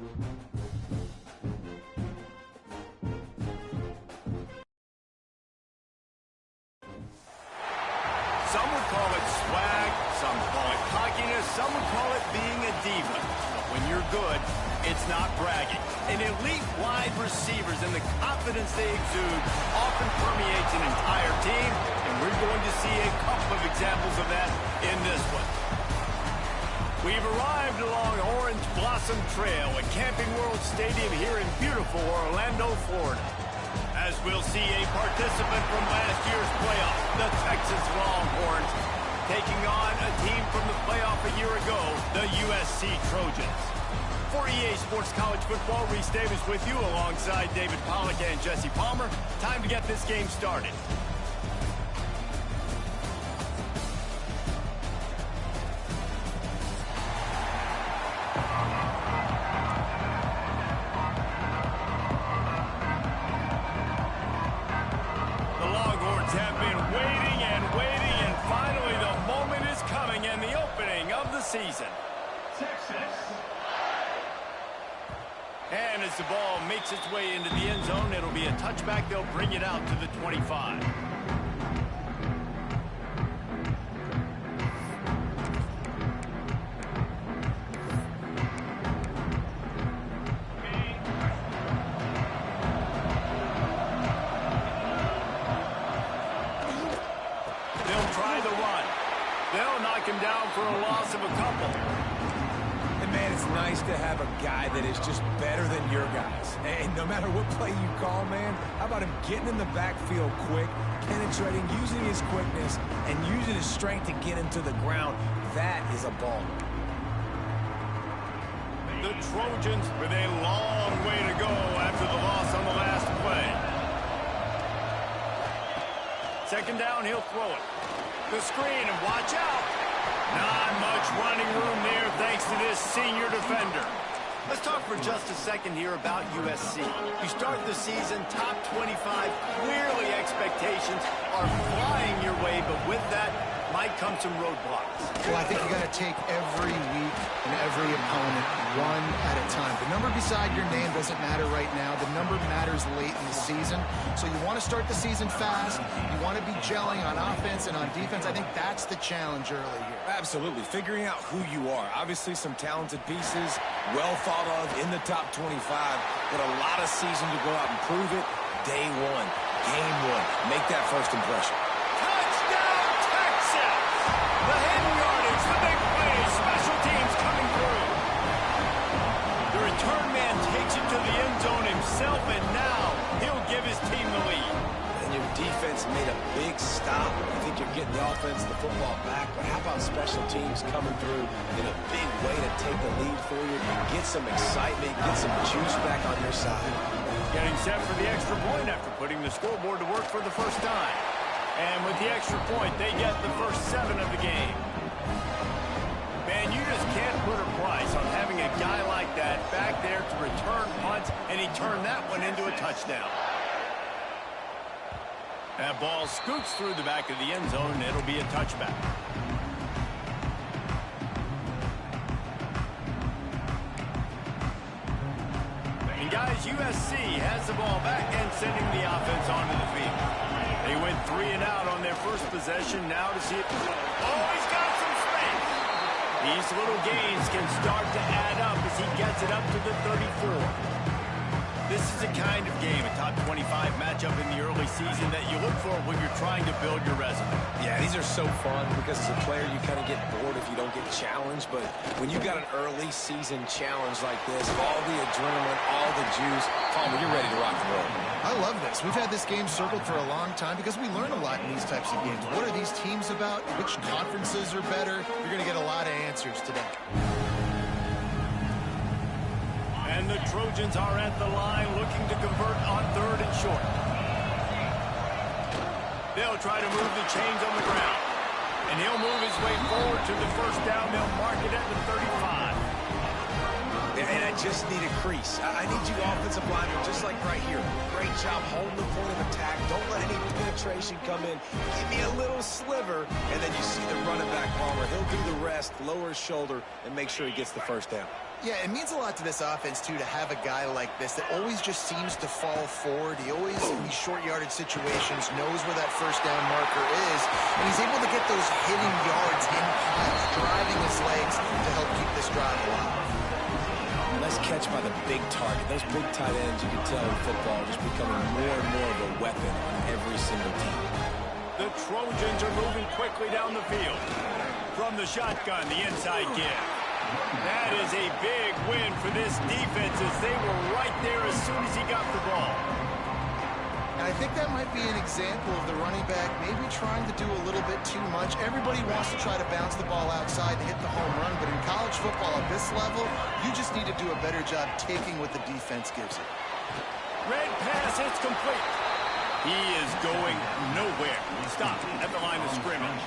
Some would call it swag, some call it cockiness, some would call it being a diva. But when you're good, it's not bragging. An elite wide receivers and the confidence they exude often permeates an entire team, and we're going to see a couple of examples of that in this one. We've arrived along Orange Blossom Trail at Camping World Stadium here in beautiful Orlando, Florida, as we'll see a participant from last year's playoff, the Texas Longhorns, taking on a team from the playoff a year ago, the USC Trojans. For EA Sports College Football, Reese Davis with you alongside David Pollack and Jesse Palmer. Time to get this game started. Have been waiting and waiting, and finally the moment is coming and the opening of the season. Texas. And as the ball makes its way into the end zone, it'll be a touchback. They'll bring it out to the 25. Him down for a loss of a couple. And man, it's nice to have a guy that is just better than your guys. And no matter what play you call, man, how about him getting in the backfield quick, penetrating, using his quickness, and using his strength to get him to the ground. That is a ball. The Trojans with a long way to go after the loss on the last play. Second down, he'll throw it. The screen, and watch out. Not much running room there thanks to this senior defender. Let's talk for just a second here about USC. You start the season top 25. Clearly expectations are flying your way, but with that might come some roadblocks. Well, I think you got to take every week and every opponent one at a time. The number beside your name doesn't matter right now. The number matters late in the season. So you want to start the season fast. You want to be gelling on offense and on defense. I think that's the challenge early here. Absolutely. Figuring out who you are. Obviously some talented pieces, well thought of in the top 25, but a lot of season to go out and prove it. Day one, game one. Make that first impression. Touchdown, Texas! The hidden yardage, the big play, special teams coming through. The return man takes it to the end zone himself, and now he'll give his team the lead. And your defense made a big stop. I think you're getting the offense, the football back, but how about special teams coming through in a big way to take the lead for you, get some excitement, get some juice back on your side. Getting set for the extra point after putting the scoreboard to work for the first time. And with the extra point, they get the first 7 of the game. Man, you just can't put a price on having a guy like that back there to return punts, and he turned that one into a touchdown. That ball scoots through the back of the end zone, and it'll be a touchback. And guys, USC has the ball back and sending the offense onto the field. They went 3 and out on their first possession. Now to see it. Oh, he's got some space. These little gains can start to add up as he gets it up to the 34. This is the kind of game, a top 25 matchup in the early season that you look for when you're trying to build your resume. Yeah, these are so fun because as a player you kind of get bored if you don't get challenged, but when you got an early season challenge like this, all the adrenaline, all the juice, Palmer, you're ready to rock and roll. I love this. We've had this game circled for a long time because we learn a lot in these types of games. What are these teams about? Which conferences are better? You're going to get a lot of answers today. And the Trojans are at the line looking to convert on 3rd and short. They'll try to move the chains on the ground. And he'll move his way forward to the first down. They'll mark it at the 35. And I just need a crease. I need you offensive linemen, just like right here. Great job holding the point of attack. Don't let any penetration come in. Give me a little sliver, and then you see the running back, Palmer. He'll do the rest, lower his shoulder, and make sure he gets the first down. Yeah, it means a lot to this offense, too, to have a guy like this that always just seems to fall forward. He always, in these short yardage situations, knows where that first down marker is, and he's able to get those hitting yards in piles, driving his legs to help keep this drive alive. Nice catch by the big target. Those big tight ends, you can tell in football, just becoming more and more of a weapon on every single team. The Trojans are moving quickly down the field. From the shotgun, the inside give. That is a big win for this defense as they were right there as soon as he got the ball. And I think that might be an example of the running back maybe trying to do a little bit too much. Everybody wants to try to bounce the ball outside to hit the home run, but in college football at this level, you just need to do a better job taking what the defense gives you. Red pass, it's complete. He is going nowhere. Stopped at the line of scrimmage.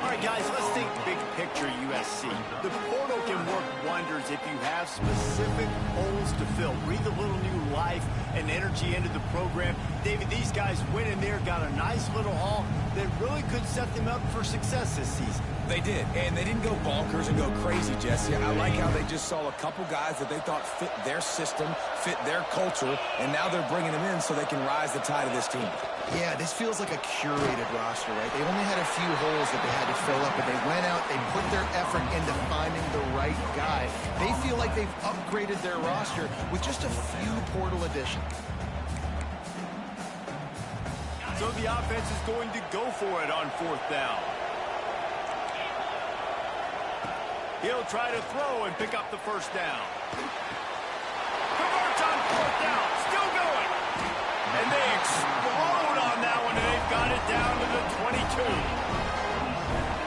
All right, guys, let's think big picture USC. The portal can work wonders if you have specific holes to fill. Breathe a little new life and energy into the program. David, these guys went in there, got a nice little haul that really could set them up for success this season. They did, and they didn't go bonkers and go crazy, Jesse. I like how they just saw a couple guys that they thought fit their system, fit their culture, and now they're bringing them in so they can rise the tide of this team. Yeah, this feels like a curated roster, right? They only had a few holes that they had to fill up, but they went out, they put their effort into finding the right guy. They feel like they've upgraded their roster with just a few portal additions. So the offense is going to go for it on fourth down. He'll try to throw and pick up the first down. Converts on fourth down, still going. And they explode on that one, and they've got it down to the 22.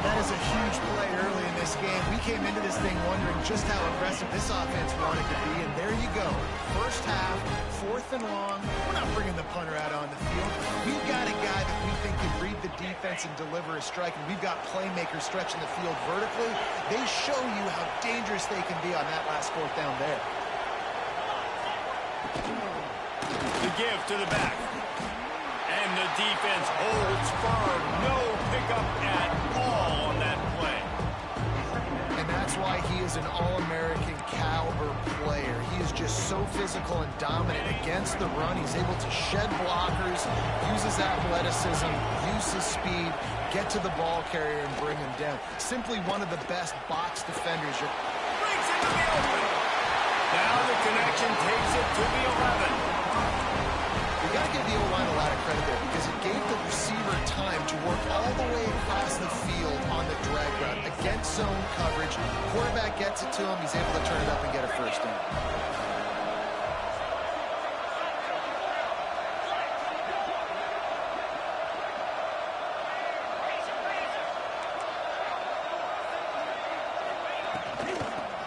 That is a huge play early in this game. We came into this thing wondering just how aggressive this offense wanted to be, and there you go. First half, 4th and long. We're not bringing the punter out on the field. We've got a guy that we think can read the defense and deliver a strike, and we've got playmakers stretching the field vertically. They show you how dangerous they can be on that last 4th down there. The give to the back. And the defense holds firm. No pickup at all on that play. And that's why he is an All-American caliber player. He is just so physical and dominant against the run. He's able to shed blockers, use his athleticism, use his speed, get to the ball carrier and bring him down. Simply one of the best box defenders. Brings it to the open. Now the connection takes it to the 11. You got to give the O-line a lot of credit there because it gave the receiver time to work all the way across the field on the drag route against zone coverage. Quarterback gets it to him. He's able to turn it up and get a first down.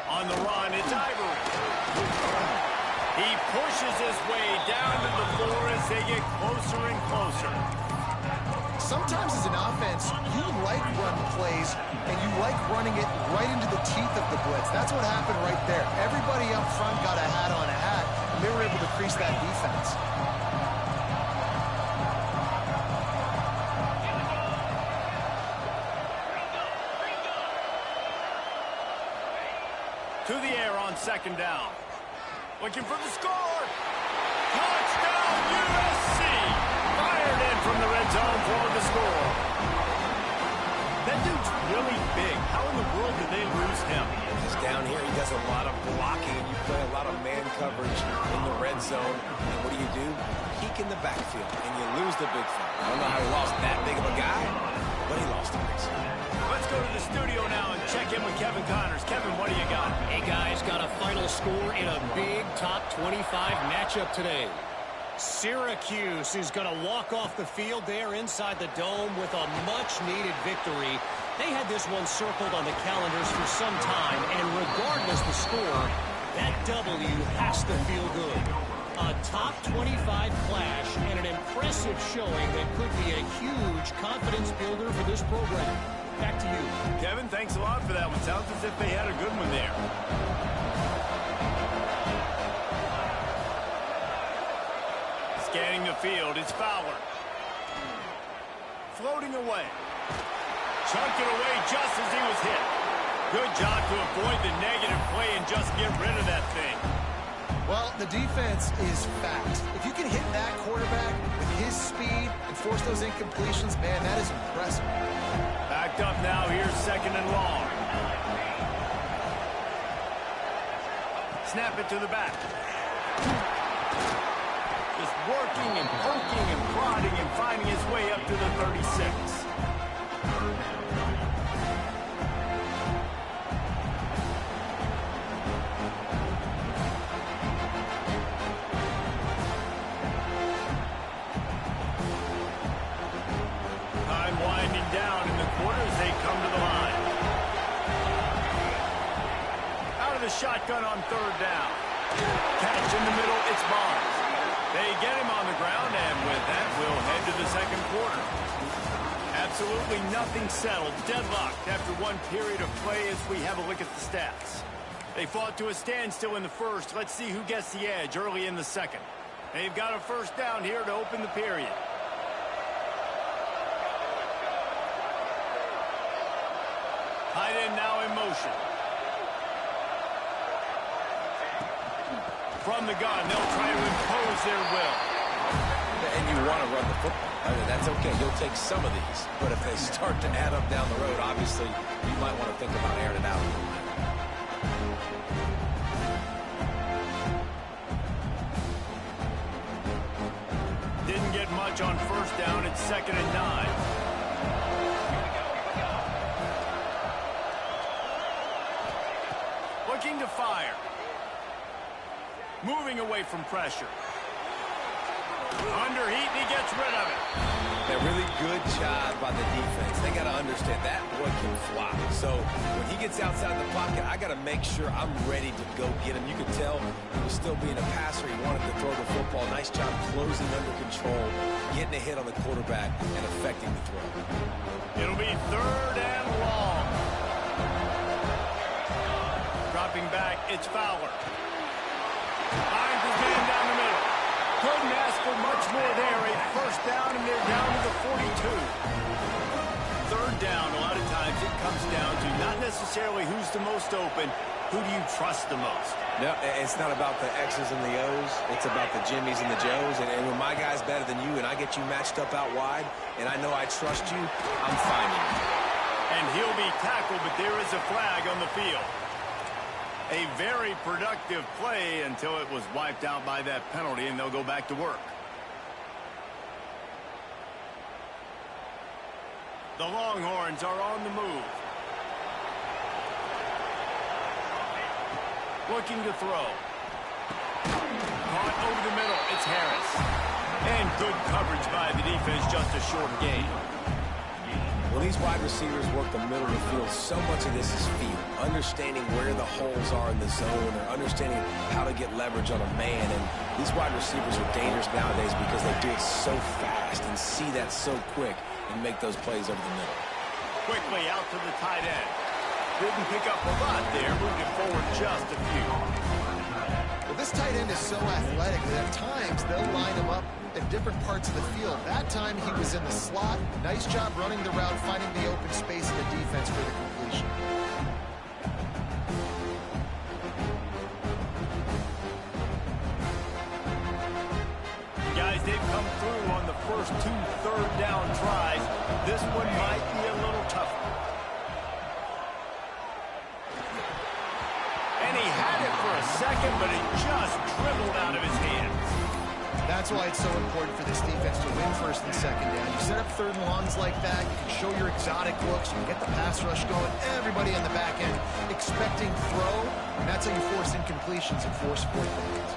On the run, it's Ivory. He pushes his way down to the floor as they get closer and closer. Sometimes as an offense, you like run plays, and you like running it right into the teeth of the blitz. That's what happened right there. Everybody up front got a hat on a hat, and they were able to crease that defense. To the air on second down. Looking for the score. Touchdown, USC. Fired in from the red zone for the score. That dude's really big. How in the world did they lose him? He's down here. He does a lot of blocking, and you play a lot of man coverage in the red zone. And what do? Peek in the backfield, and you lose the big fight. I don't know how he lost that big of a guy, but he lost him. Let's go to the studio now and check in with Kevin Connors. Kevin, what do you got? Hey, guys, got a final score in a big top 25 matchup today. Syracuse is going to walk off the field there inside the dome with a much-needed victory. They had this one circled on the calendars for some time, and regardless the score, that W has to feel good. A top 25 clash and an impressive showing that could be a huge confidence builder for this program. Back to you. Kevin, thanks a lot for that one. Sounds as if they had a good one there. Scanning the field, it's Fowler. Floating away. Chunked it away just as he was hit. Good job to avoid the negative play and just get rid of that thing. Well, the defense is fast. If you can hit that quarterback with his speed and force those incompletions, man, that is impressive. Backed up now. Here's 2nd and long. Snap it to the back. Just working and poking and prodding and finding his way up to the 36. Time winding down in the quarter as they come to the line. Out of the shotgun on 3rd down. Catch in the middle, it's Barnes. They get him on the ground, and with that, we'll head to the 2nd quarter. Absolutely nothing settled, deadlocked after one period of play as we have a look at the stats. They fought to a standstill in the first. Let's see who gets the edge early in the 2nd. They've got a 1st down here to open the period. Tight end now in motion. From the gun, they'll try to impose their will. And you want to run the football. I mean, that's okay. You'll take some of these. But if they start to add up down the road, obviously, you might want to think about airing it out a little bit. Didn't get much on 1st down. It's 2nd and 9. Looking to fire. Moving away from pressure. Under heat, and he gets rid of it. A really good job by the defense. They got to understand that boy can fly. So when he gets outside the pocket, I got to make sure I'm ready to go get him. You could tell he was still being a passer. He wanted to throw the football. Nice job closing under control, getting a hit on the quarterback, and affecting the throw. It'll be 3rd and long. Dropping back, it's Fowler. Finds his man down the middle. Couldn't ask for much more there. A 1st down, and they're down to the 42. 3rd down, a lot of times it comes down to not necessarily who's the most open, who do you trust the most? No, it's not about the X's and the O's. It's about the Jimmys and the Joes. And when my guy's better than you and I get you matched up out wide, and I know I trust you, I'm finding you. And he'll be tackled, but there is a flag on the field. A very productive play until it was wiped out by that penalty, and they'll go back to work. The Longhorns are on the move. Looking to throw. Caught over the middle. It's Harris. And good coverage by the defense, just a short gain. When these wide receivers work the middle of the field, so much of this is feel. Understanding where the holes are in the zone or understanding how to get leverage on a man. And these wide receivers are dangerous nowadays because they do it so fast and see that so quick and make those plays over the middle. Quickly out to the tight end. Didn't pick up a lot there, moved it forward just a few. Well, this tight end is so athletic that at times they'll line him up in different parts of the field. That time he was in the slot. Nice job running the route, finding the open space in the defense for the completion. Guys, they've come through on the first 2 3rd down tries. This one might be a little tougher. And he had it for a second, but it just dribbled out of his hands. That's why it's so important for this defense to win 1st and 2nd down. You set up 3rd and longs like that, you can show your exotic looks, you can get the pass rush going, everybody on the back end expecting throw, and that's how you force incompletions and force 4th downs.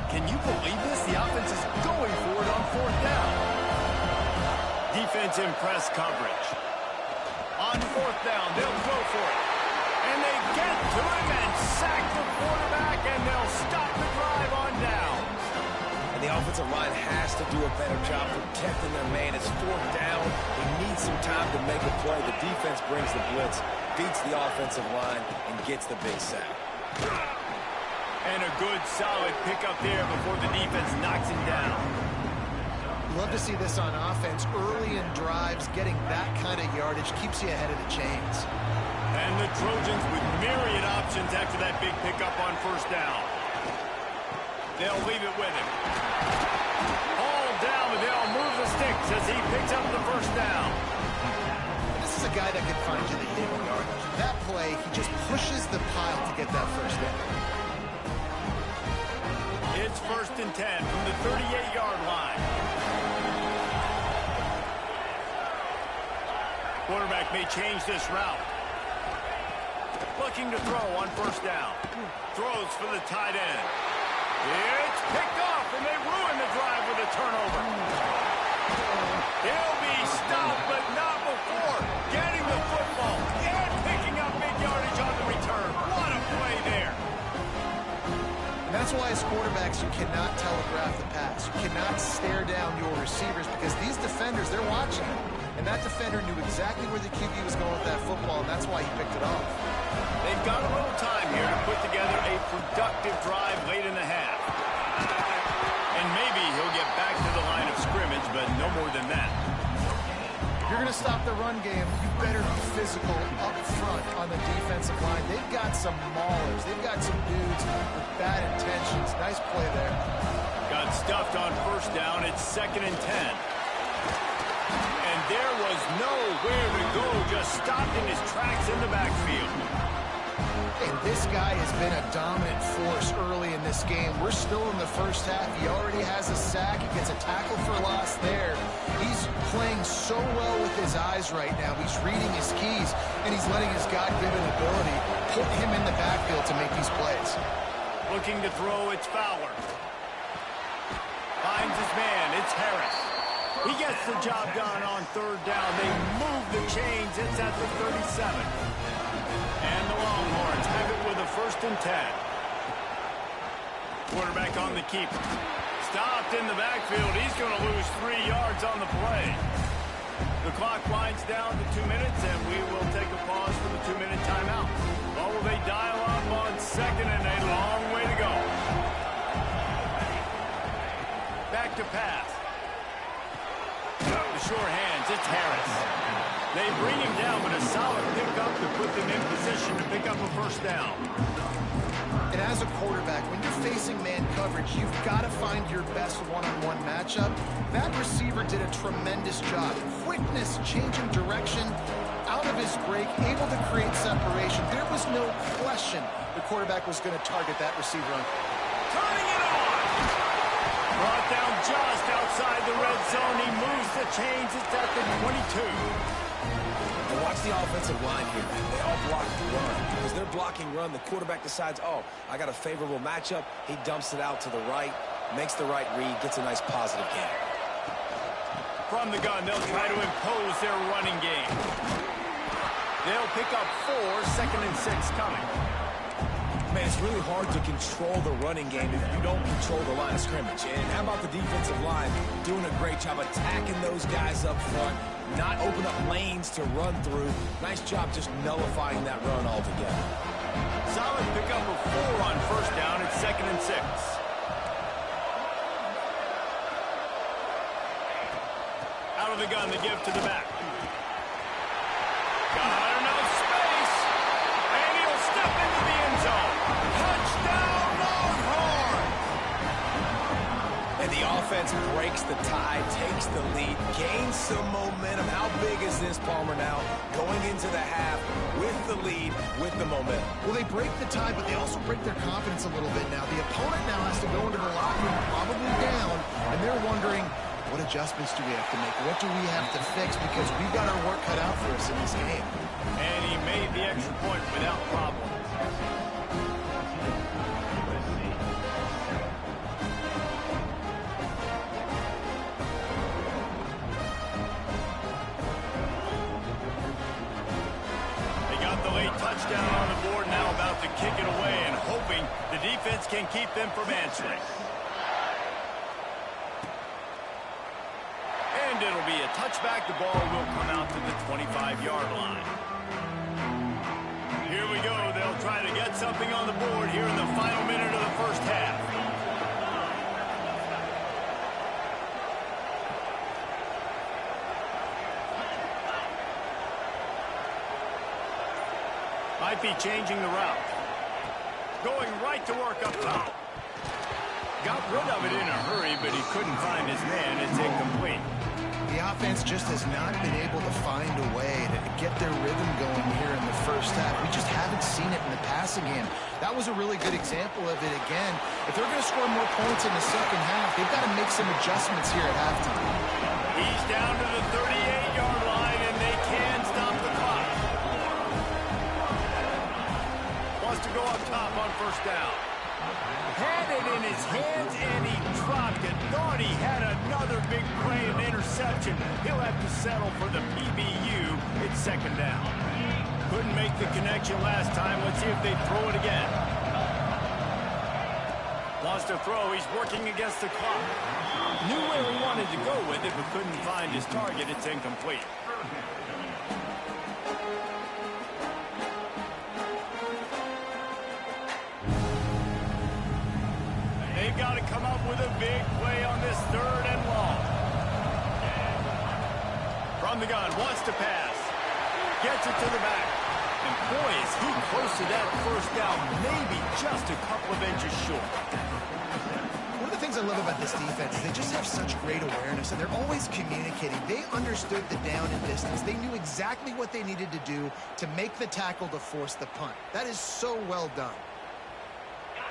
Can you believe this? The offense is going for it on 4th down. Defense in press coverage. On 4th down, they'll go for it. And they get to him and sack the quarterback, and they'll stop the drive on down. And the offensive line has to do a better job protecting their man. It's fourth down. He needs some time to make a play. The defense brings the blitz, beats the offensive line, and gets the big sack. And a good, solid pickup there before the defense knocks him down. Love to see this on offense. Early in drives, getting that kind of yardage keeps you ahead of the chains. And the Trojans with myriad options after that big pickup on first down. They'll leave it with him. All down, but they'll move the sticks as he picks up the first down. This is a guy that can find you the hidden yardage. That play, he just pushes the pile to get that first down. It's 1st and 10 from the 38-yard line. Quarterback may change this route. Looking to throw on first down. Throws for the tight end. It's picked off, and they ruin the drive with a turnover. He'll be stopped, but not before getting the football and picking up big yardage on the return. What a play there. And that's why as quarterbacks, you cannot telegraph the pass. You cannot stare down your receivers because these defenders, they're watching it. And that defender knew exactly where the QB was going with that football, and that's why he picked it off. They've got a little time here to put together a productive drive late in the half. And maybe he'll get back to the line of scrimmage, but no more than that. If you're going to stop the run game, you better be physical up front on the defensive line. They've got some maulers. They've got some dudes with bad intentions. Nice play there. Got stuffed on first down. It's 2nd and 10. And there was nowhere to go. Just stopped in his tracks in the backfield. And this guy has been a dominant force early in this game. We're still in the first half. He already has a sack. He gets a tackle for loss there. He's playing so well with his eyes right now. He's reading his keys, and he's letting his God-given ability put him in the backfield to make these plays. Looking to throw, it's Fowler. Finds his man, it's Harris. He gets the job done on 3rd down. They move the chains. It's at the 37. And the Longhorns have it with a 1st and 10. Quarterback on the keeper. Stopped in the backfield. He's going to lose 3 yards on the play. The clock winds down to 2 minutes, and we will take a pause for the 2-minute timeout. Or will they dial up on 2nd and a long way to go? Back to pass. The sure hands, it's Harris. They bring him down, but a solid pickup to put them in position to pick up a first down. And as a quarterback, when you're facing man coverage, you've got to find your best one-on-one matchup. That receiver did a tremendous job. Quickness, changing direction, out of his break, able to create separation. There was no question the quarterback was going to target that receiver on. Turning it on! Brought down just outside the red zone. He moves the chains. It's at the 22. And watch the offensive line here. They all block the run. Because they're blocking run, the quarterback decides, oh, I got a favorable matchup. He dumps it out to the right, makes the right read, gets a nice positive gain. From the gun, they'll try to impose their running game. They'll pick up 4, 2nd and 6 coming. Man, it's really hard to control the running game if you don't control the line of scrimmage. And how about the defensive line doing a great job attacking those guys up front, not open up lanes to run through. Nice job just nullifying that run altogether. Solid pickup of 4 on first down. It's 2nd and 6. Out of the gun, the give to the back. Got enough space, and he'll step into the end zone. Touchdown, Longhorn! And the offense breaks the tie, takes the lead, gains some momentum. How big is this, Palmer, now? Going into the half with the lead, with the momentum. Well, they break the tie, but they also break their confidence a little bit now. The opponent now has to go into the locker room probably down, and they're wondering, what adjustments do we have to make? What do we have to fix? Because we've got our work cut out for us in this game. And he made the extra point without problem. They got the late touchdown on the board, now about to kick it away and hoping the defense can keep them from answering. it'll be a touchback. The ball will come out to the 25-yard line. Here we go. They'll try to get something on the board here in the final minute of the first half. Might be changing the route. Going right to work up top. Got rid of it in a hurry, but he couldn't find his man. It's incomplete. The offense just has not been able to find a way to get their rhythm going here in the first half. We just haven't seen it in the passing game. That was a really good example of it again. If they're going to score more points in the second half, they've got to make some adjustments here at halftime. He's down to the 38-yard line, and they can stop the clock. Wants to go up top on first down. Had it in his hands, and he dropped it. Thought he had another big play and interception. He'll have to settle for the PBU. It's second down. Couldn't make the connection last time. Let's see if they throw it again. Wants to throw. He's working against the clock. Knew where he wanted to go with it, but couldn't find his target. It's incomplete. They've got to come up with a big play on this third and long. From the gun, wants to pass. Gets it to the back. And boy, is he close to that first down. Maybe just a couple of inches short. One of the things I love about this defense is they just have such great awareness, and they're always communicating. They understood the down and distance. They knew exactly what they needed to do to make the tackle to force the punt. That is so well done.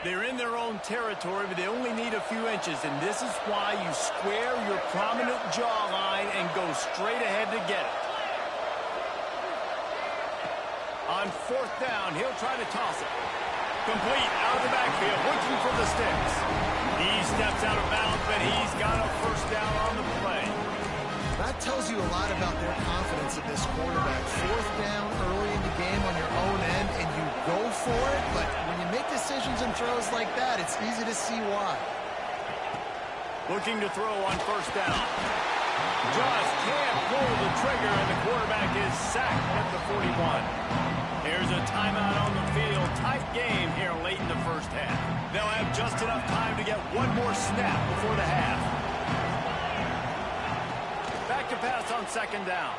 They're in their own territory, but they only need a few inches, and this is why you square your prominent jawline and go straight ahead to get it. On fourth down, he'll try to toss it. Complete out of the backfield, looking for the sticks. He steps out of bounds, but he's got a first down on the play. That tells you a lot about their confidence in this quarterback. Fourth down early in the game on your own end, and you go for it, but when you make decisions and throws like that, it's easy to see why. Looking to throw on first down. Just can't pull the trigger, and the quarterback is sacked at the 41. Here's a timeout on the field. Tight game here late in the first half. They'll have just enough time to get one more snap before the half. Back to pass on second down.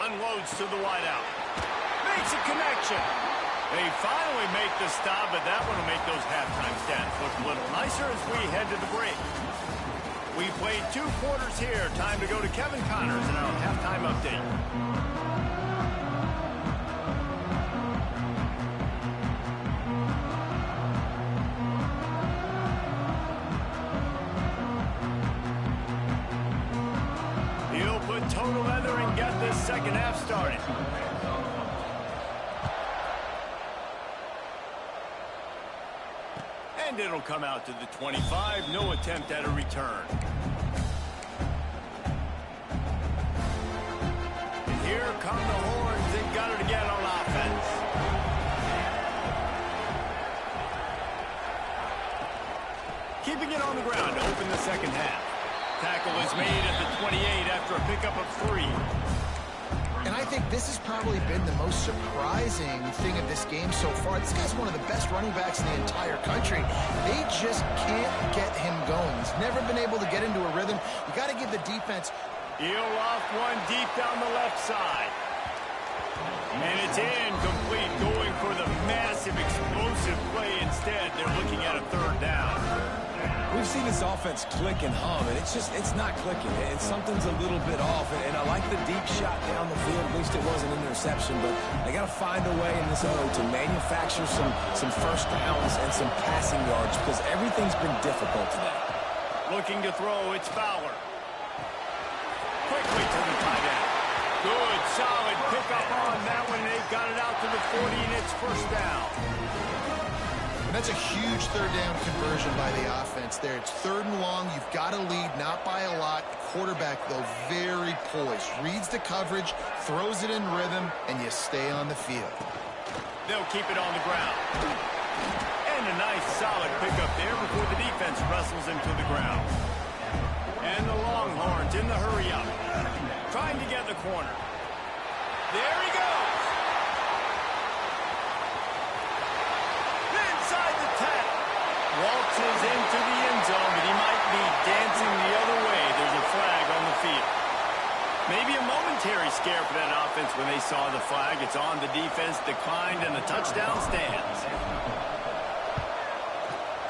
Unloads to the wideout. Makes a connection. They finally make the stop, but that one will make those halftime stats look a little nicer as we head to the break. We played 2 quarters here. Time to go to Kevin Connors in our halftime update. He'll put total leather and get this second half started. And it'll come out to the 25. No attempt at a return. And here come the horns. They've got it again on offense. Keeping it on the ground to open the second half. Tackle is made at the 28 after a pickup of 3. And I think this has probably been the most surprising thing of this game so far. This guy's one of the best running backs in the entire country. They just can't get him going. He's never been able to get into a rhythm. You got to give the defense. He'll loft one deep down the left side. And it's incomplete, going for the massive explosive play instead. They're looking at a third down. We've seen this offense click and hum, and it's not clicking. Something's a little bit off, and I like the deep shot down the field. At least it wasn't an interception, but they got to find a way in this mode to manufacture some first downs and some passing yards because everything's been difficult today. Looking to throw, it's Fowler. Quickly to the tight end. Good, solid pickup on that one. They've got it out to the 40, and it's first down. And that's a huge third down conversion by the offense there. It's third and long. You've got to lead, not by a lot. Quarterback, though, very poised. Reads the coverage, throws it in rhythm, and you stay on the field. They'll keep it on the ground. And a nice, solid pickup there before the defense wrestles him to the ground. And the Longhorns in the hurry-up. trying to get in the corner. There he goes. Inside the 10. Waltzes into the end zone, but he might be dancing the other way. There's a flag on the field. Maybe a momentary scare for that offense when they saw the flag. It's on. The defense declined, and the touchdown stands.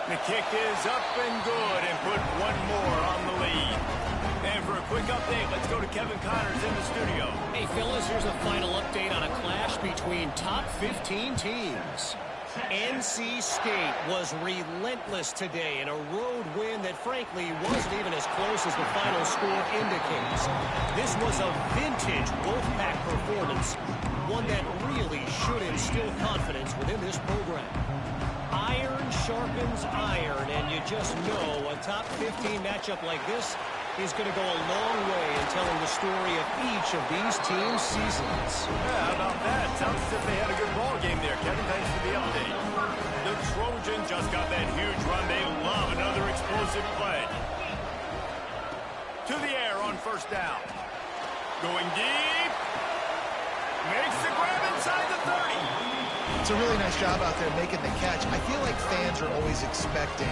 The kick is up and good, and put one more on the lead. And for a quick update, let's go to Kevin Connors in the studio. Hey, fellas, here's a final update on a clash between top 15 teams. NC State was relentless today in a road win that, frankly, wasn't even as close as the final score indicates. This was a vintage Wolfpack performance, one that really should instill confidence within this program. Iron sharpens iron, and you just know a top 15 matchup like this is going to go a long way in telling the story of each of these teams' seasons. Yeah, how about that? Sounds as if they had a good ball game there. Kevin, thanks for the update. The Trojans just got that huge run. They love another explosive play. To the air on first down. Going deep. Makes the grab inside the 30. It's a really nice job out there making the catch. I feel like fans are always expecting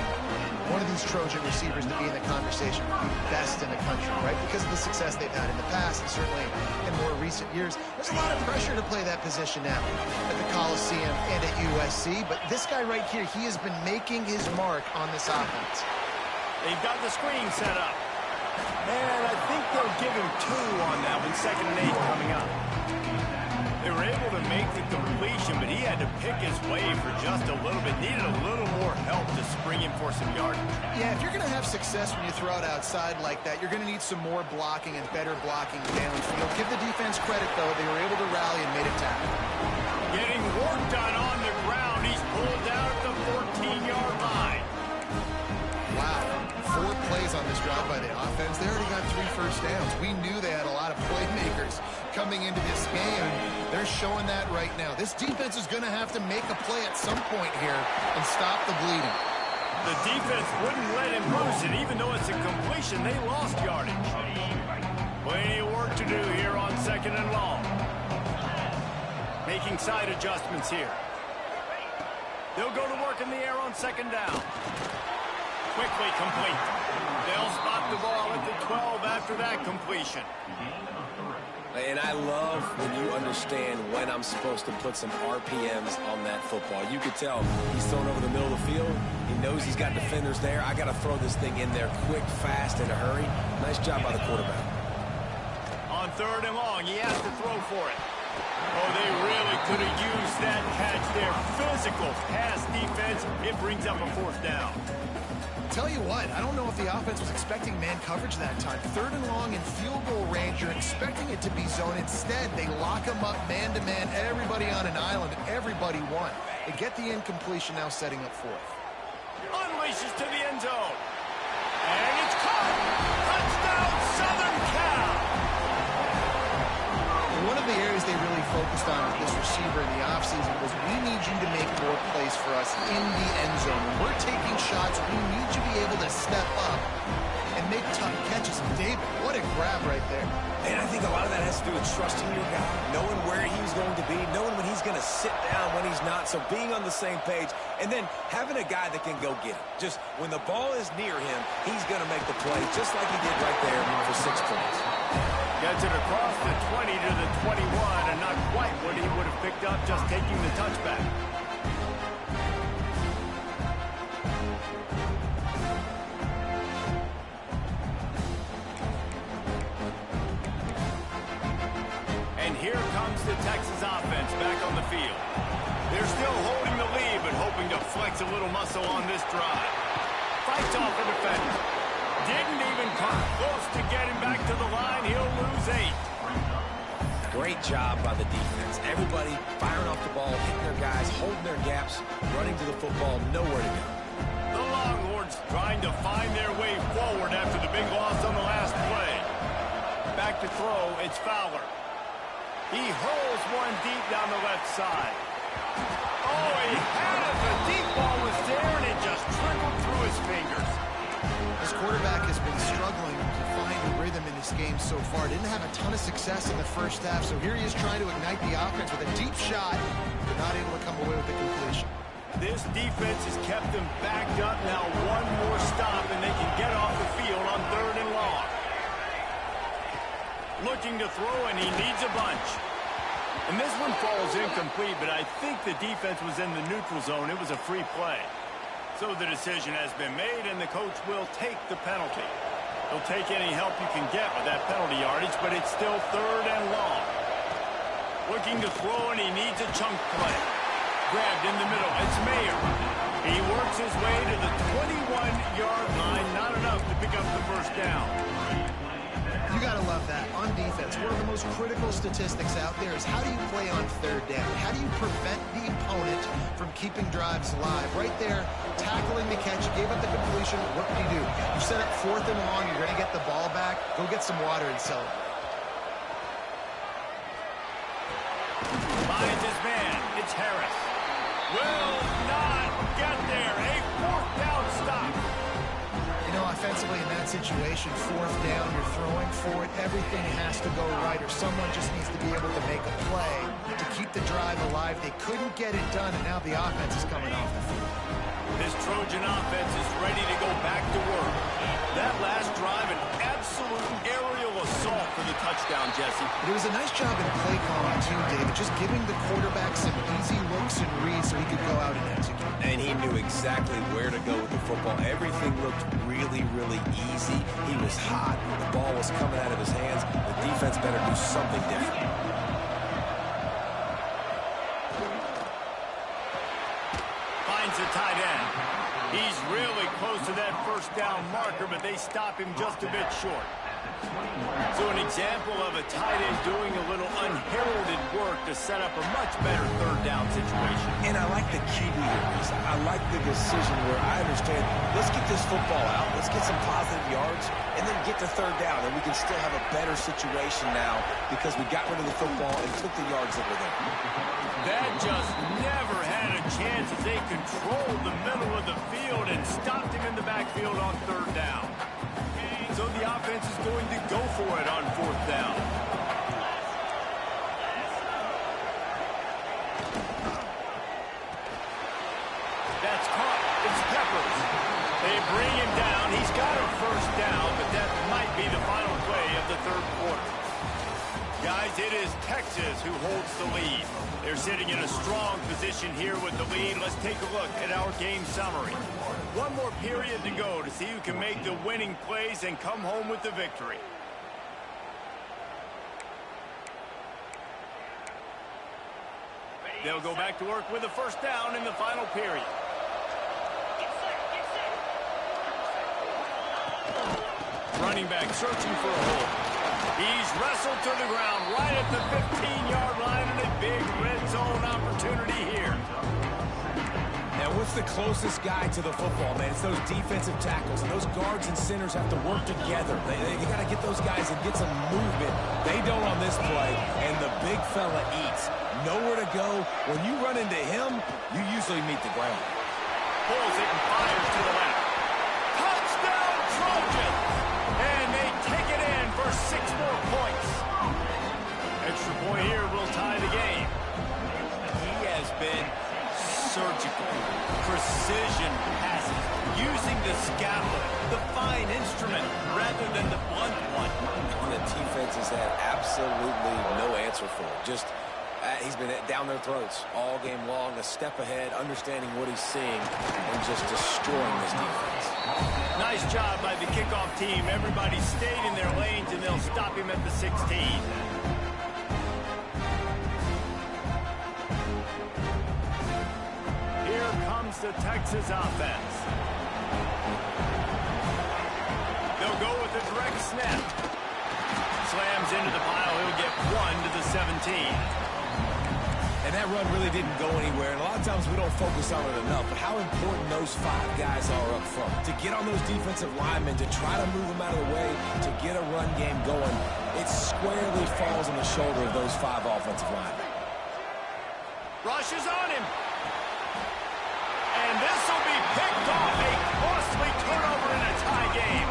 one of these Trojan receivers to be in the conversation for the best in the country, right? Because of the success they've had in the past and certainly in more recent years. There's a lot of pressure to play that position now at the Coliseum and at USC. But this guy right here, he has been making his mark on this offense. They've got the screen set up. And I think they'll give him 2 on that one. 2nd and 8 coming up. They were able to make the completion, but he had to pick his way for just a little bit. Needed a little more help to spring him for some yardage. Yeah, if you're going to have success when you throw it outside like that, you're going to need some more blocking and better blocking downfield. Give the defense credit, though. They were able to rally and made a tackle. Getting work done on the ground. He's pulled down at the 14-yard line. Wow. 4 plays on this drive by the offense. They already got 3 first downs. We knew they had a lot of playmakers coming into this game. They're showing that right now. This defense is going to have to make a play at some point here and stop the bleeding. The defense wouldn't let him lose it. Even though it's a completion, they lost yardage. Plenty of work to do here on 2nd and long. Making side adjustments here. They'll go to work in the air on 2nd down. Quickly complete. They'll spot the ball at the 12 after that completion. And I love when you understand when I'm supposed to put some RPMs on that football. You could tell he's thrown over the middle of the field. He knows he's got defenders there. I got to throw this thing in there quick, fast, in a hurry. Nice job by the quarterback. On 3rd and long, he has to throw for it. Oh, they really could have used that catch there. Physical pass defense. It brings up a 4th down. Tell you what, I don't know if the offense was expecting man coverage that time. 3rd and long in field goal range, you're expecting it to be zone. Instead, they lock them up man-to-man, everybody on an island, and everybody won. They get the incompletion, now setting up 4th. Unleashes to the end zone. And it's caught. Touchdown, Southern Cal. One of the areas they really focused on with this receiver in the offseason was we need you to make more plays for us in the end zone. When we're taking shots, we need you to be able to step up and make tough catches. David, what a grab right there. And I think a lot of that has to do with trusting your guy, knowing where he's going to be, knowing when he's going to sit down, when he's not. So being on the same page, and then having a guy that can go get it. Just when the ball is near him, he's going to make the play, just like he did right there for 6 points. Gets it across the 20 to the 21, and not quite what he would have picked up just taking the touchback. And here comes the Texas offense back on the field. They're still holding the lead, but hoping to flex a little muscle on this drive. Fights off the defender. Didn't even come close to getting back to the line. He'll lose 8. Great job by the defense. Everybody firing off the ball, hitting their guys, holding their gaps, running to the football, nowhere to go. The Longhorns trying to find their way forward after the big loss on the last play. Back to throw, it's Fowler. He hurls one deep down the left side. Oh, he had it. The deep ball was there, and it just trickled through his fingers. This quarterback has been struggling to find a rhythm in this game so far. Didn't have a ton of success in the first half, so here he is trying to ignite the offense with a deep shot, but not able to come away with the completion. This defense has kept them backed up. Now one more stop, and they can get off the field on 3rd and long. Looking to throw, and he needs a bunch. And this one falls incomplete, but I think the defense was in the neutral zone. It was a free play. So the decision has been made, and the coach will take the penalty. He'll take any help you can get with that penalty yardage, but it's still 3rd and long. Looking to throw, and he needs a chunk play. Grabbed in the middle. It's Mayer. He works his way to the 21-yard line. Not enough to pick up the first down. You got to love that. On defense, one of the most critical statistics out there is how do you play on 3rd down? How do you prevent the opponent from keeping drives alive? Right there, tackling the catch, you gave up the completion. What do? You set up 4th and long, you're going to get the ball back. Go get some water and celebrate. Finds his man. It's Harris. Will not get there. A 4th down stop. You know, offensively in that situation, 4th down, you're throwing for it. Everything has to go right, or someone just needs to be able to make a play to keep the drive alive. They couldn't get it done, and now the offense is coming off the field. This Trojan offense is ready to go back to work. That last drive, an absolute aerial assault for the touchdown, Jesse. It was a nice job in play calling, too, David, just giving the quarterback some easy looks and reads so he could go out and execute. And he knew exactly where to go with the football. Everything looked really, really easy. He was hot. The ball was coming out of his hands. The defense better do something different. Finds the tight end. He's really close to that first down marker, but they stop him just a bit short. So an example of a tight end doing a little unheralded work to set up a much better 3rd down situation. And I like the QB here, Reese. I like the decision where I understand, let's get this football out, let's get some positive yards, and then get to 3rd down, and we can still have a better situation now because we got rid of the football and took the yards that were there. That just never had a chance as they controlled the middle of the field and stopped him in the backfield on 3rd down. So the offense is going to go for it on 4th down. That's caught. It's Peppers. They bring him down. He's got a first down, but that might be the final play of the 3rd quarter. Guys, it is Texas who holds the lead. They're sitting in a strong position here with the lead. Let's take a look at our game summary. One more period to go to see who can make the winning plays and come home with the victory. They'll go back to work with a first down in the final period. Running back searching for a hole. He's wrestled to the ground right at the 15-yard line, and a big red zone opportunity here. Now, what's the closest guy to the football, man? It's those defensive tackles, and those guards and centers have to work together. They got to get those guys and get some movement. They don't on this play, and the big fella eats. Nowhere to go. When you run into him, you usually meet the ground. Pulls it and fires to the left. Touchdown, Trojans! And they take it in for 6 more points. Extra point here will tie the game. He has been surgical, precision passes, using the scaffold, the fine instrument, rather than the blunt one. And the defense has had absolutely no answer for it. Just, he's been down their throats all game long, a step ahead, understanding what he's seeing, and just destroying this defense. Nice job by the kickoff team. Everybody stayed in their lanes, and they'll stop him at the 16. Here comes the Texas offense. They'll go with a direct snap. Slams into the pile. He'll get 1 to the 17. And that run really didn't go anywhere. And a lot of times we don't focus on it enough. But how important those 5 guys are up front. To get on those defensive linemen, to try to move them out of the way, to get a run game going, it squarely falls on the shoulder of those 5 offensive linemen. Rushes on him. And this will be picked off. A costly turnover in a tie game.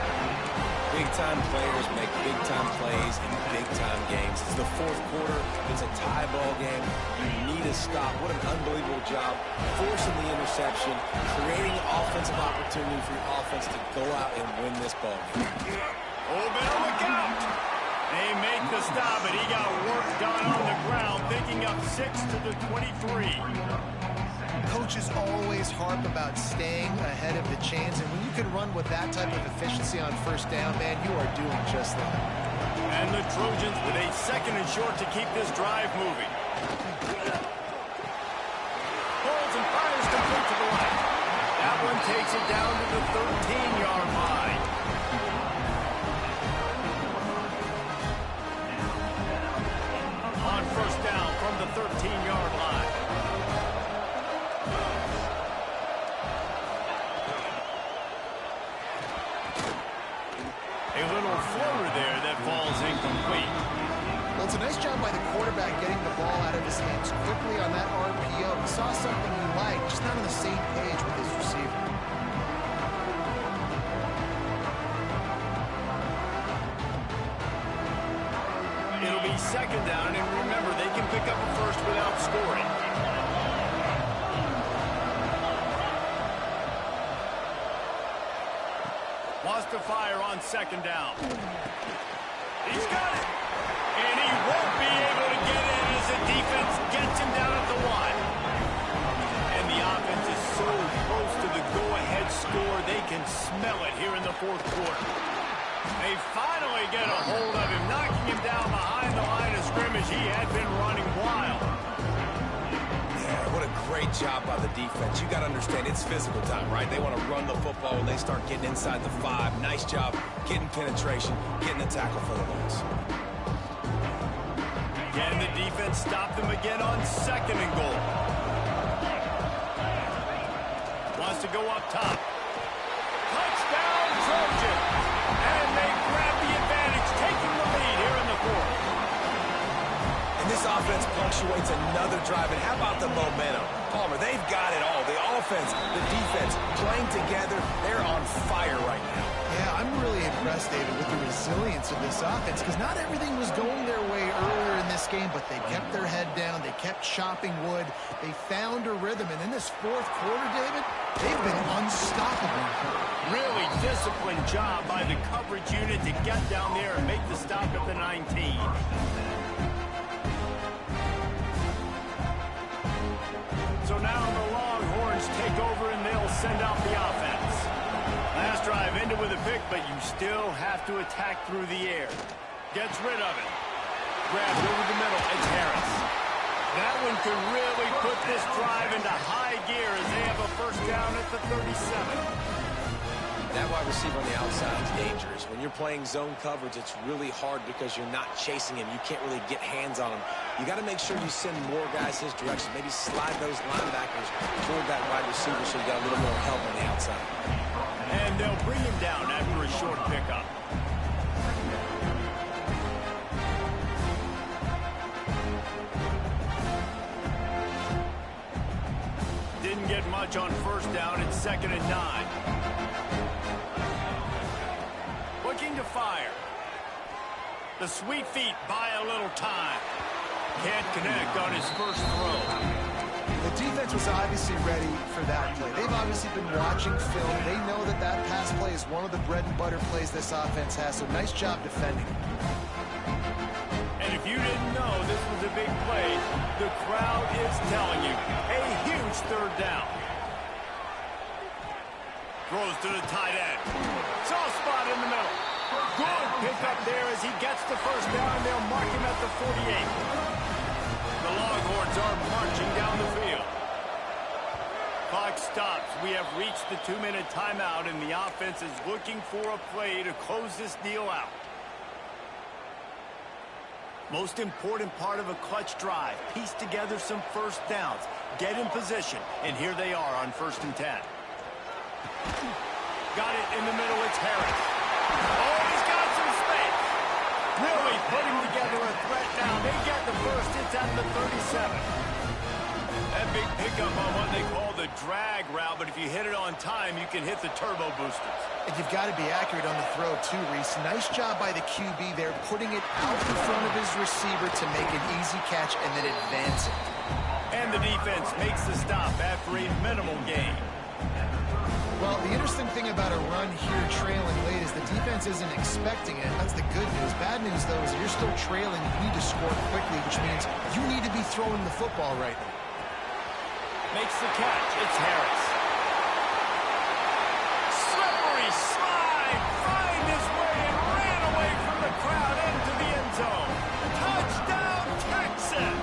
Big-time players make big-time plays in big-time games. It's the fourth quarter. It's a tie ball game. You need a stop. What an unbelievable job forcing the interception, creating offensive opportunity for your offense to go out and win this ball game. Oh, better look out. They make the stop, but he got work done on the ground, picking up 6 to the 23. Coaches always harp about staying ahead of the chains, and when you can run with that type of efficiency on first down, man, you are doing just that. And the Trojans with a 2nd and short to keep this drive moving. Holds and fires complete to the right. That one takes it down to the 13-yard line. On first down from the 13-yard line. A little floater there that falls incomplete. Well, it's a nice job by the quarterback getting the ball out of his hands quickly on that RPO. He saw something he liked, just not on the same page with his receiver. It'll be 2nd down, and remember, they can pick up a first without scoring. Wants to fire on 2nd down. He's got it. And he won't be able to get in as the defense gets him down at the 1. And the offense is so close to the go-ahead score, they can smell it here in the 4th quarter. They finally get a hold of him, knocking him down behind the line of scrimmage. He had been running wild. Yeah, what a great job by the defense. You got to understand, it's physical time, right? They want to run the football when they start getting inside the 5. Nice job getting penetration, getting the tackle for the loss. Can the defense stop them again on 2nd and goal? Wants to go up top. Touchdown, Trojan! And they grab the advantage, taking the lead here in the 4th. And this offense punctuates another drive. And how about the momentum? Palmer, they've got it all. The offense, the defense, playing together. They're on fire right now. Yeah, I'm really impressed, David, with the resilience of this offense, because not everything was going their way earlier in this game, but they kept their head down. They kept chopping wood. They found a rhythm. And in this 4th quarter, David, they've been unstoppable. Really disciplined job by the coverage unit to get down there and make the stop at the 19. So now the Longhorns take over and they'll send out the offense. Last drive ended with a pick, but you still have to attack through the air. Gets rid of it. Grabbed over the middle. It's Harris. That one could really put this drive into high gear as they have a first down at the 37. That wide receiver on the outside is dangerous. When you're playing zone coverage, it's really hard because you're not chasing him. You can't really get hands on him. You got to make sure you send more guys his direction. Maybe slide those linebackers toward that wide receiver so you got a little more help on the outside. And they'll bring him down after a short pickup. Didn't get much on first down. It's 2nd and 9. Looking to fire. The sweet feet buy a little time. Can't connect on his first throw. The defense was obviously ready for that play. They've obviously been watching film. They know that that pass play is one of the bread and butter plays this offense has, so nice job defending. And if you didn't know this was a big play, the crowd is telling you. A huge 3rd down. Throws to the tight end. Soft spot in the middle. Good pickup there as he gets the first down. They'll mark him at the 48. The Longhorns are marching down the field. Clock stops. We have reached the 2-minute timeout, and the offense is looking for a play to close this deal out. Most important part of a clutch drive. Piece together some first downs. Get in position. And here they are on 1st and 10. Got it in the middle. It's Harris. Oh, he's got some space. Really putting together a threat now. They get the first. It's at the 37. That big pickup on what they call the drag route, but if you hit it on time, you can hit the turbo boosters. And you've got to be accurate on the throw, too, Reese. Nice job by the QB there, putting it out in front of his receiver to make an easy catch and then advance it. And the defense makes the stop after a minimal gain. Well, the interesting thing about a run here trailing late is the defense isn't expecting it. That's the good news. Bad news, though, is you're still trailing. You need to score quickly, which means you need to be throwing the football right now. Makes the catch. It's Harris. Slippery slide. Find his way and ran away from the crowd into the end zone. Touchdown, Texas!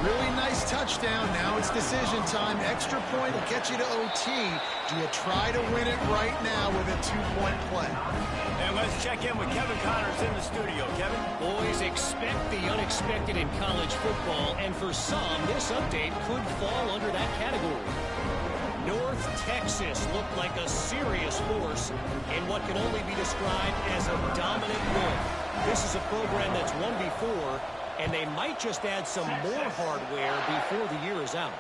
Really nice touchdown. Now it's decision time. Extra point will get you to OT. Do you try to win it right now with a two-point play? And let's check in with Kevin Connors in the studio. Kevin? Boys, expect the unexpected in college football, and for some, this update could fall under that category. North Texas looked like a serious force in what can only be described as a dominant win. This is a program that's won before, and they might just add some more hardware before the year is out.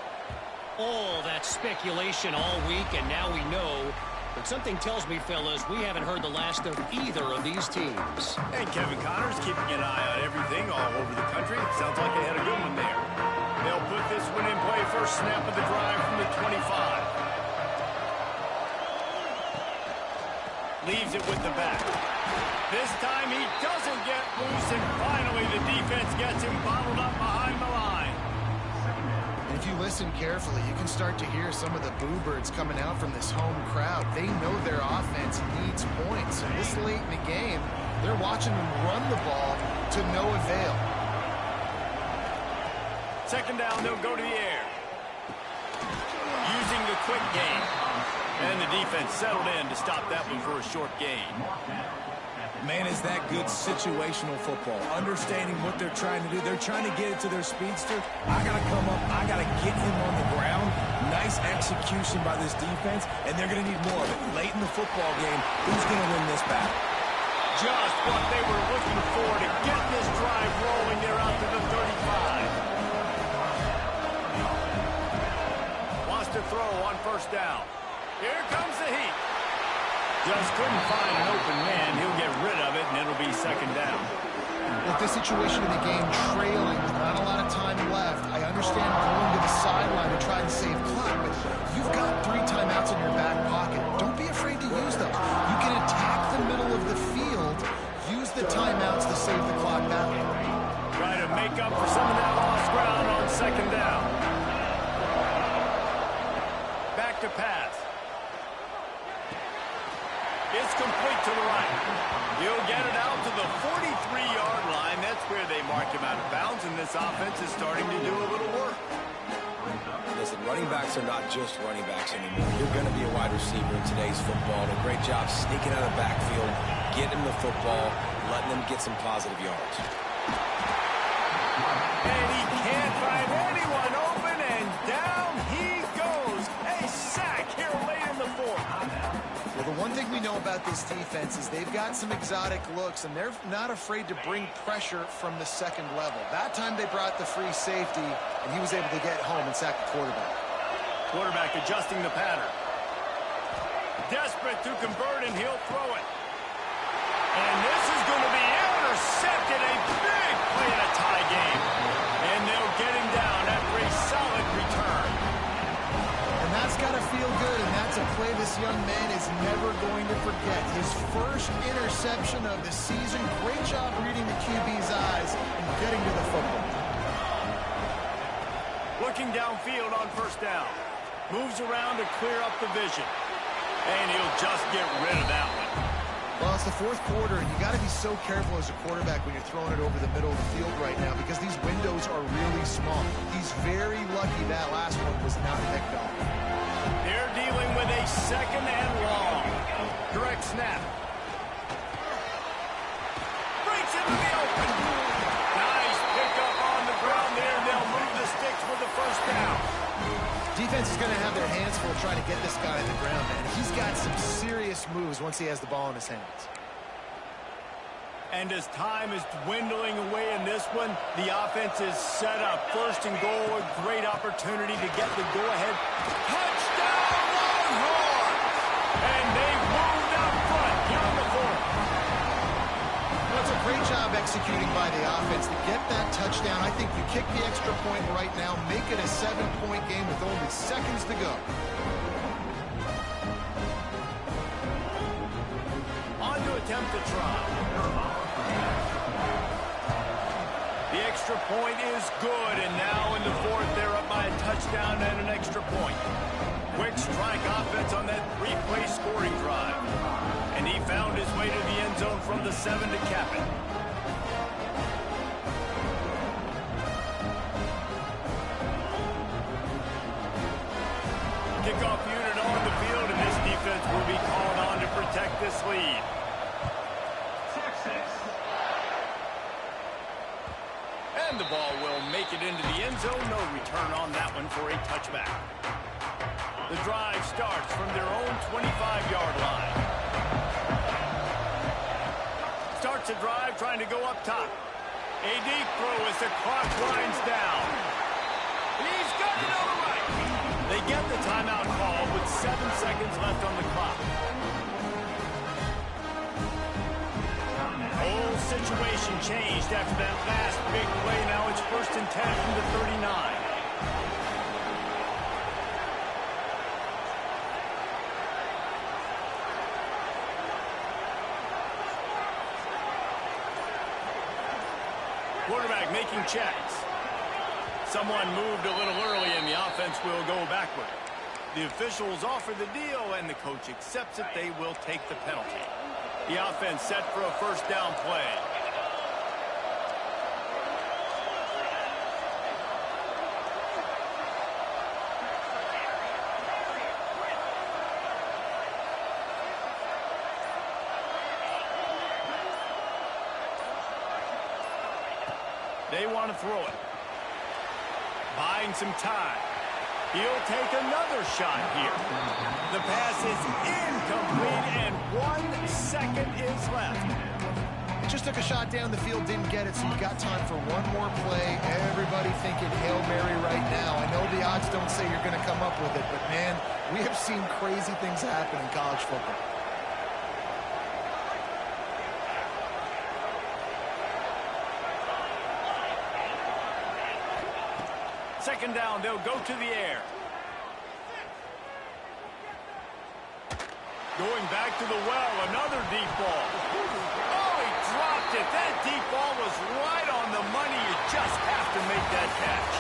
All that speculation all week, and now we know. But something tells me, fellas, we haven't heard the last of either of these teams. And Kevin Connors keeping an eye on everything all over the country. Sounds like they had a good one there. They'll put this one in play first snap of the drive from the 25. Leaves it with the back. This time he doesn't get loose, and finally the defense gets him bottled up behind the line. And if you listen carefully, you can start to hear some of the boo birds coming out from this home crowd. They know their offense needs points. And this late in the game, they're watching them run the ball to no avail. Second down, they'll go to the air. Using the quick game. And the defense settled in to stop that one for a short gain. Man, is that good situational football. Understanding what they're trying to do. They're trying to get it to their speedster. I got to come up. I got to get him on the ground. Nice execution by this defense, and they're going to need more of it. Late in the football game, who's going to win this battle? Just what they were looking for to get this drive rolling there out to the 35. Wants to throw on first down. Here comes the heat. Just couldn't find an open man. He'll get rid of it, and it'll be second down. With this situation in the game trailing, with not a lot of time left, I understand going to the sideline to try and save clock, but you've got 3 timeouts in your back pocket. Don't be afraid to use those. You can attack the middle of the field, use the timeouts to save the clock that way. Try to make up for some of that lost ground on second down. Back to pass. It's complete to the right. He'll get it out to the 43-yard line. That's where they mark him out of bounds, and this offense is starting to do a little work. Listen, running backs are not just running backs anymore. You're going to be a wide receiver in today's football. A great job sneaking out of the backfield, getting the football, letting them get some positive yards. And he can't find anyone open, and down he goes. A sack here late in the fourth. Well, the one thing we know about this defense is they've got some exotic looks, and they're not afraid to bring pressure from the second level. That time they brought the free safety, and he was able to get home and sack the quarterback. Quarterback adjusting the pattern. Desperate to convert, and he'll throw it. And this is going to be intercepted. A big play in a tie game. And they'll get him down after a solid return. And that's got to feel good, and that's a play this young man is never going to forget. His first interception of the season. Great job reading the QB's eyes and getting to the football. Looking downfield on first down. Moves around to clear up the vision. And he'll just get rid of that one. Well, it's the fourth quarter, and you got to be so careful as a quarterback when you're throwing it over the middle of the field right now because these windows are really small. He's very lucky that last one was not picked off. They're dealing with a second and long. Direct snap. Breaks into the open. Nice pickup on the ground there. They'll move the sticks for the first down. Defense is going to have their hands full trying to get this guy on the ground, man. He's got some serious moves once he has the ball in his hands. And as time is dwindling away in this one, the offense is set up. First and goal, a great opportunity to get the go-ahead. Touchdown, Longhorns! And executing by the offense to get that touchdown. I think you kick the extra point right now, make it a 7-point game with only seconds to go. On to attempt to try. The extra point is good, and now in the fourth, they're up by a touchdown and an extra point. Quick strike offense on that 3-play scoring drive. And he found his way to the end zone from the 7 to cap it. Kickoff unit on the field, and this defense will be called on to protect this lead. And the ball will make it into the end zone. No return on that one for a touchback. The drive starts from their own 25-yard line. Starts a drive trying to go up top. A deep throw as the clock winds down. He's got it all right. They get the timeout call with 7 seconds left on the clock. Whole situation changed after that last big play. Now it's 1st and 10 from the 39. Quarterback making checks. Someone moved a little early, and the offense will go backward. The officials offer the deal, and the coach accepts it. They will take the penalty. The offense set for a first down play. They want to throw it. Buying some time. He'll take another shot here. The pass is incomplete, and 1 second is left. Just took a shot down the field, didn't get it, so you got time for one more play. Everybody thinking Hail Mary right now. I know the odds don't say you're going to come up with it, but, man, we have seen crazy things happen in college football. Second down, they'll go to the air. Going back to the well, another deep ball. Oh, he dropped it. That deep ball was right on the money. You just have to make that catch.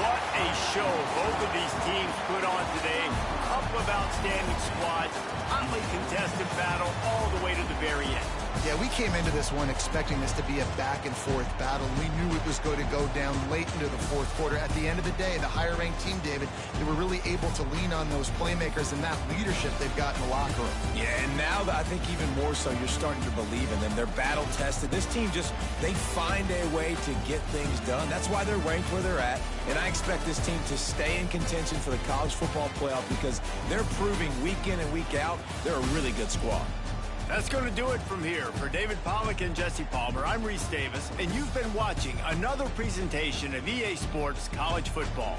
What a show both of these teams put on today. A couple of outstanding squads. Hotly contested battle all the way to the very end. Yeah, we came into this one expecting this to be a back-and-forth battle. We knew it was going to go down late into the fourth quarter. At the end of the day, the higher-ranked team, David, they were really able to lean on those playmakers and that leadership they've got in the locker room. Yeah, and now I think even more so, you're starting to believe in them. They're battle-tested. This team they find a way to get things done. That's why they're ranked where they're at. And I expect this team to stay in contention for the college football playoff because they're proving week in and week out they're a really good squad. That's going to do it from here. For David Pollack and Jesse Palmer, I'm Reese Davis, and you've been watching another presentation of EA Sports College Football.